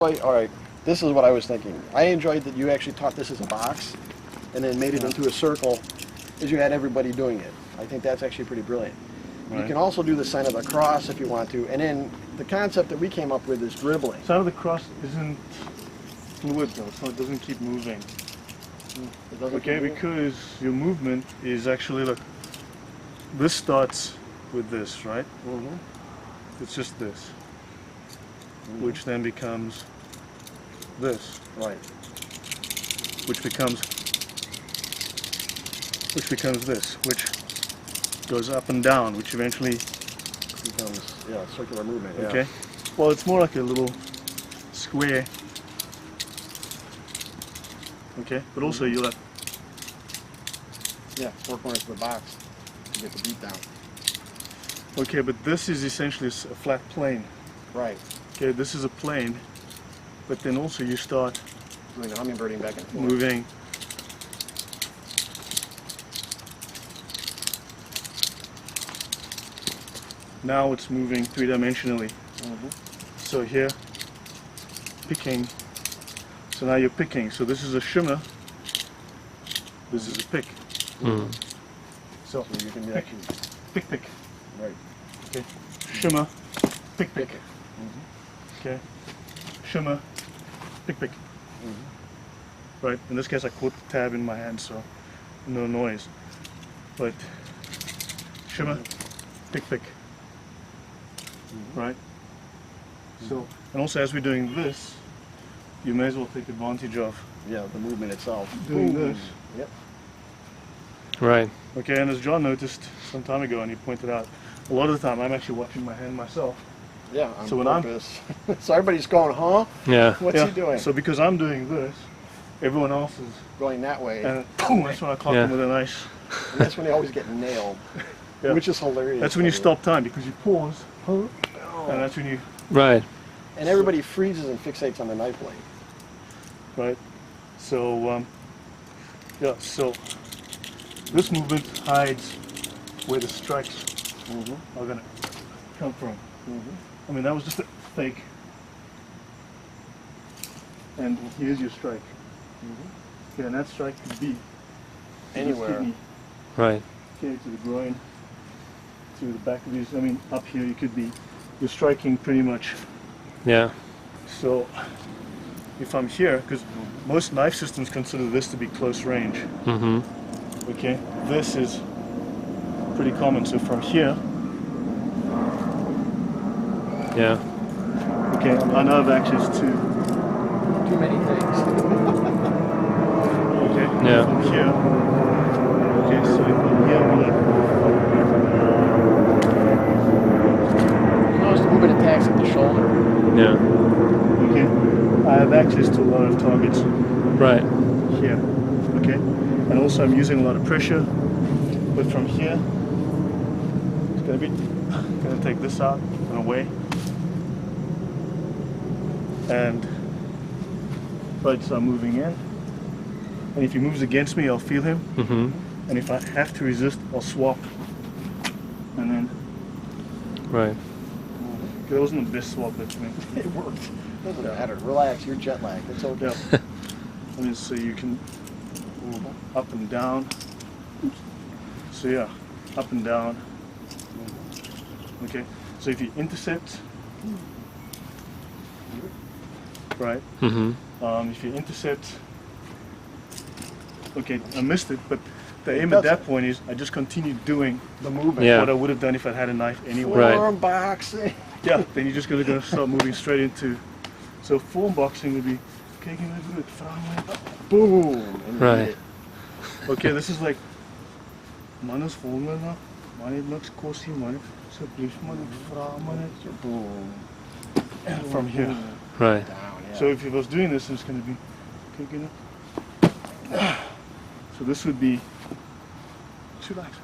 All right, this is what I was thinking. I enjoyed that you actually taught this as a box and then made it into a circle as you had everybody doing it. I think that's actually pretty brilliant. Right. You can also do the sign of the cross if you want to, and then the concept that we came up with is dribbling. Sign of the cross isn't fluid though, so it doesn't keep moving. It doesn't Okay, keep moving? because your movement is actually, look, this starts with this, right? Mhm. It's just this, which then becomes this, Right. which becomes this, which goes up and down, which eventually, Becomes, yeah, circular movement. Yeah. okay? Well, it's more like a little square, okay? But also you'll have, Yeah, 4 corners of the box to get the beat down. okay, but this is essentially a flat plane. Right. Okay, this is a plane, but then also you start Doing the hummingbirding back and forth. moving. Now it's moving three-dimensionally. Mhm. So here, picking. So now you're picking. So this is a shimmer. This is a pick. Mm. So So you can pick, actually, pick, pick. right. Okay. Shimmer, pick, pick. Okay. Shimmer, pick, pick. Right. In this case, I caught the tab in my hand, so no noise. But shimmer, pick, pick. Right. So, and also as we're doing this, you may as well take advantage of Yeah, the movement itself. doing Boom. this. Yep. Right. Okay, and as John noticed some time ago, and he pointed out, a lot of the time I'm actually watching my hand myself. Yeah, on So when I'm- purpose. So everybody's going, huh? Yeah. What's he doing? So because I'm doing this, everyone else is, Going that way. and boom, that's when I clock Yeah. them with a nice. And that's when they always get nailed, Yeah. which is hilarious. That's when you by the stop time because you pause, way. and that's when you, Right. And everybody freezes and fixates on the knife blade. right? So, yeah, so this movement hides where the strikes are gonna come from. I mean, that was just a fake. And here's your strike. Okay, and that strike could be to this Anywhere. kidney, Right. okay, to the groin, to the back of these. I mean, up here you could be, you're striking pretty much. Yeah. So, if I'm here, because most knife systems consider this to be close range. Mm-hmm. Okay, this is pretty common. So from here, Yeah. okay, I now have access to, Too many things. okay, Yeah. from here, okay, so from here, I'm gonna, Notice the movement attacks at the shoulder. Yeah. okay, I have access to a lot of targets Right. here, okay, and also I'm using a lot of pressure, but from here, it's gonna take this out and away, and right, so I'm moving in, and if he moves against me, I'll feel him. Mm-hmm. And if I have to resist, I'll swap. And then, Right. that wasn't the best swap that you made. It worked. Doesn't matter. Relax. You're jet lagged. It's okay. Yeah. I mean, so you can up and down. So yeah, up and down. Okay. So if you intercept, right? Mm-hmm. If you intercept, okay, I missed it, but the It aim at that doesn't. point is I just continue doing The movement. Yeah. what I would have done if I had a knife anyway. Right. Form boxing. Yeah, then you're just gonna start moving straight into. So form boxing would be, okay, can I do it? Boom. And you Right. hit it. Okay, this is like, man is volgende, man heeft niks kosie, man. So please, man, vrouw, man. Boom. And from here. Right. Down. Yeah. So if I was doing this, it's gonna be, okay, you know. So this would be, relax.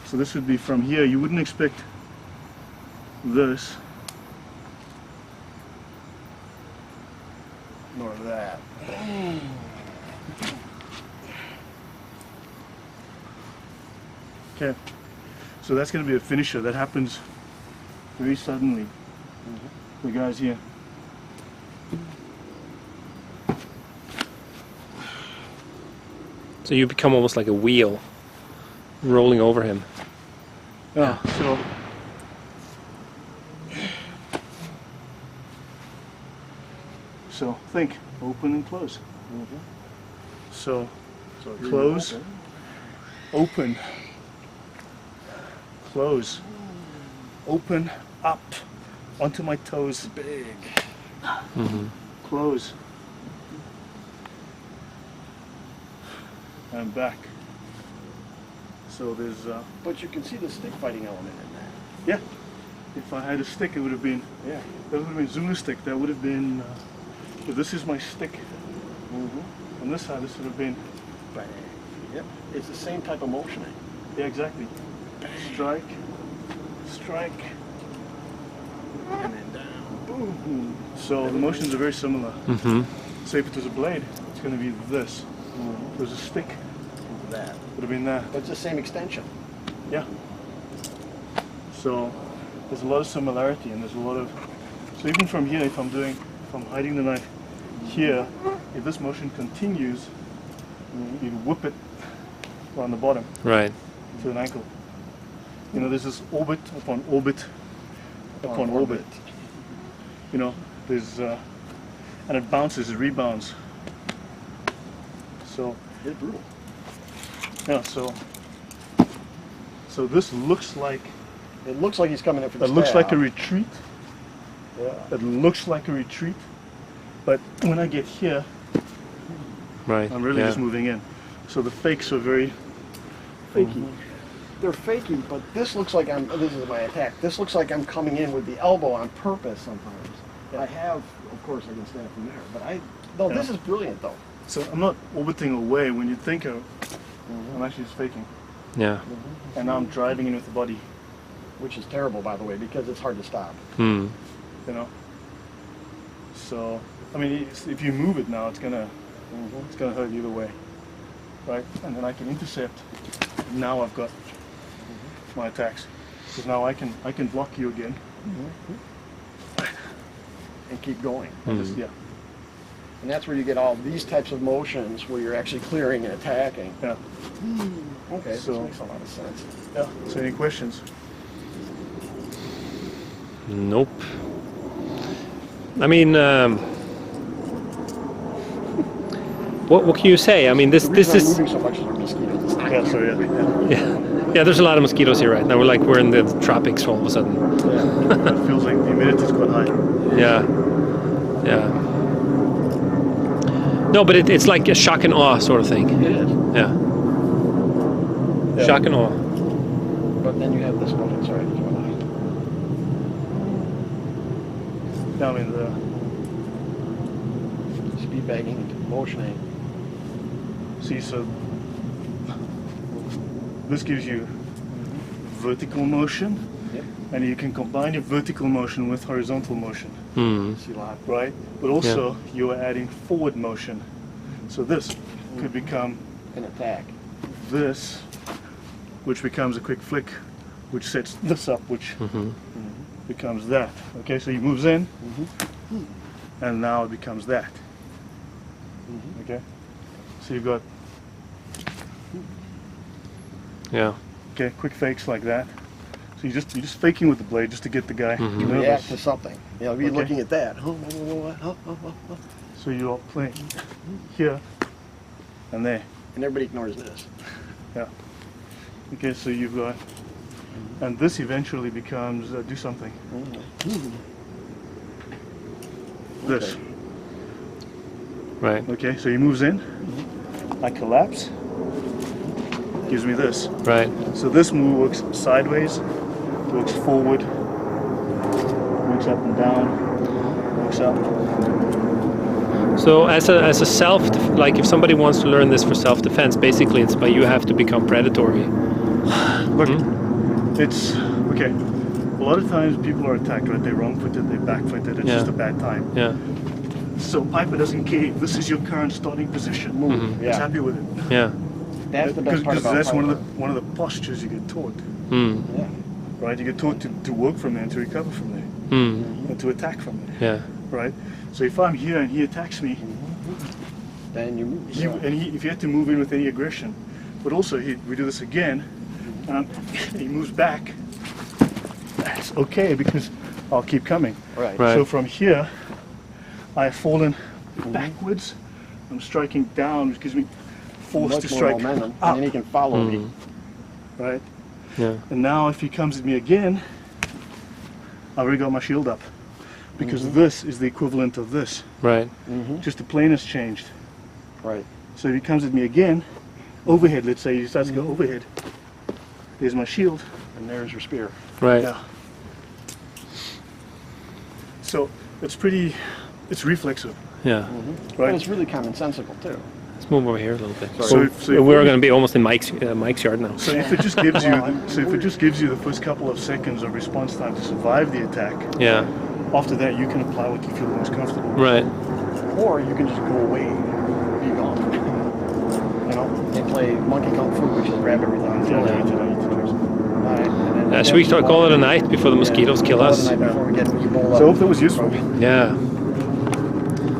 So this would be from here. You wouldn't expect this. Nor that. Okay. So that's going to be a finisher. That happens very suddenly. The guys here. So you become almost like a wheel rolling over him. Yeah. So think, open and close. So close, open, close, open, up, onto my toes, big, close, and back. So there's, But you can see the stick fighting element in that. yeah, if I had a stick, it would have been, Yeah. that would have been Zuna stick, that would have been, if this is my stick, on this side, this would have been, Bang. Yep. It's the same type of motioning. yeah, exactly, strike, strike, And then down. Boom. so the motions are very similar. Mm-hmm. So if it was a blade, it's going to be this. If it was a stick, That. it would have been that. But it's the same extension. Yeah. So there's a lot of similarity, and there's a lot of. So even from here, if I'm hiding the knife here, if this motion continues, you'd whip it around the bottom Right. to an ankle. You know, there's this orbit upon orbit upon orbit. You know, there's and it bounces, it rebounds. So It's brutal. yeah, so this looks like It looks like he's coming in for the it looks like a stab. retreat. Yeah. It looks like a retreat, but when I get here, Right. I'm really yeah. just moving in. So the fakes are very fakey. They're faking, but this looks like this is my attack. This looks like I'm coming in with the elbow on purpose sometimes. I have, of course, I can stab from there, but this is brilliant though. So I'm not orbiting away. When you think of, I'm actually just faking, Yeah. and now I'm driving in with the body. Which is terrible, by the way, because it's hard to stop. Hmm. You know. So I mean, if you move it now, it's gonna hurt either way, right? And then I can intercept. Now I've got my attacks, because now I can block you again. And keep going. Just, yeah, And that's where you get all these types of motions where you're actually clearing and attacking. yeah, Okay, So- this makes a lot of sense. yeah. So any questions? Nope. I mean, what can you say? I mean, this The reason I'm is moving so much is our mosquitoes. It's not Yeah, sorry. Yeah. yeah. There's a lot of mosquitoes here right now. We're in the tropics all of a sudden. It feels like the humidity is quite high. Yeah. Yeah. No, but it's like a shock and awe sort of thing. It is. Yeah. Yeah. Shock and awe. But then you have this motion. Sorry. Yeah, I mean the Speed bagging, motioning. see, so this gives you vertical motion, Yep. and you can combine your vertical motion with horizontal motion, Hmm. See a lot. right? But also you are adding forward motion. So this could become An attack. this, which becomes a quick flick, which sets this up, which becomes that. Okay, so he moves in, and now it becomes that. Okay, so you've got Yeah. okay quick fakes like that. So you're just faking with the blade just to get the guy You nervous. react to something. You know, be Okay. looking at that. So you're playing here and there. And everybody ignores this. Yeah. Okay, so you've got, and this eventually becomes do something. This. Okay. Right. Okay, so he moves in. I collapse. Gives me this. Right. So this move works sideways, works forward, works up and down, works up. So as a like if somebody wants to learn this for self-defense, basically it's by you have to become predatory. Look, it's okay. A lot of times people are attacked, right? They're wrong-footed, they're back-footed. It's Yeah. just a bad time. Yeah. So Piper doesn't care. This is your current starting position. He's Yeah. happy with it. Yeah. That's the best part Because about that's Piper. one of the postures you get taught, Hmm. Yeah. right? You get taught to work from there and to recover from there Hmm. and to attack from there, Yeah. right? So if I'm here and he attacks me, Then you move. if you have to move in with any aggression, but also we do this again, he moves back. That's okay because I'll keep coming. Right. Right. So from here, I have fallen backwards. I'm striking down, which gives me force Much to more strike momentum, up, and then he can follow me. right? Yeah. And now if he comes at me again, I've already got my shield up. Because this is the equivalent of this. Right. Just the plane has changed. Right. So if he comes at me again, overhead, let's say he starts to go overhead. There's my shield. And there's your spear. Right. Yeah. So it's reflexive, Yeah. But right? it's really commonsensical too. Let's move over here a little bit. So We're going to be almost in Mike's yard now. So if it just gives you, the first couple of seconds of response time to survive the attack, Yeah. after that you can apply what you feel most comfortable. Right. Or you can just go away and be gone. You know, they play monkey kung fu, which is grab everything. Alright, and then Should we start calling it a night before the mosquitoes kill us? Before we get Ebola. So I hope that was useful. Yeah.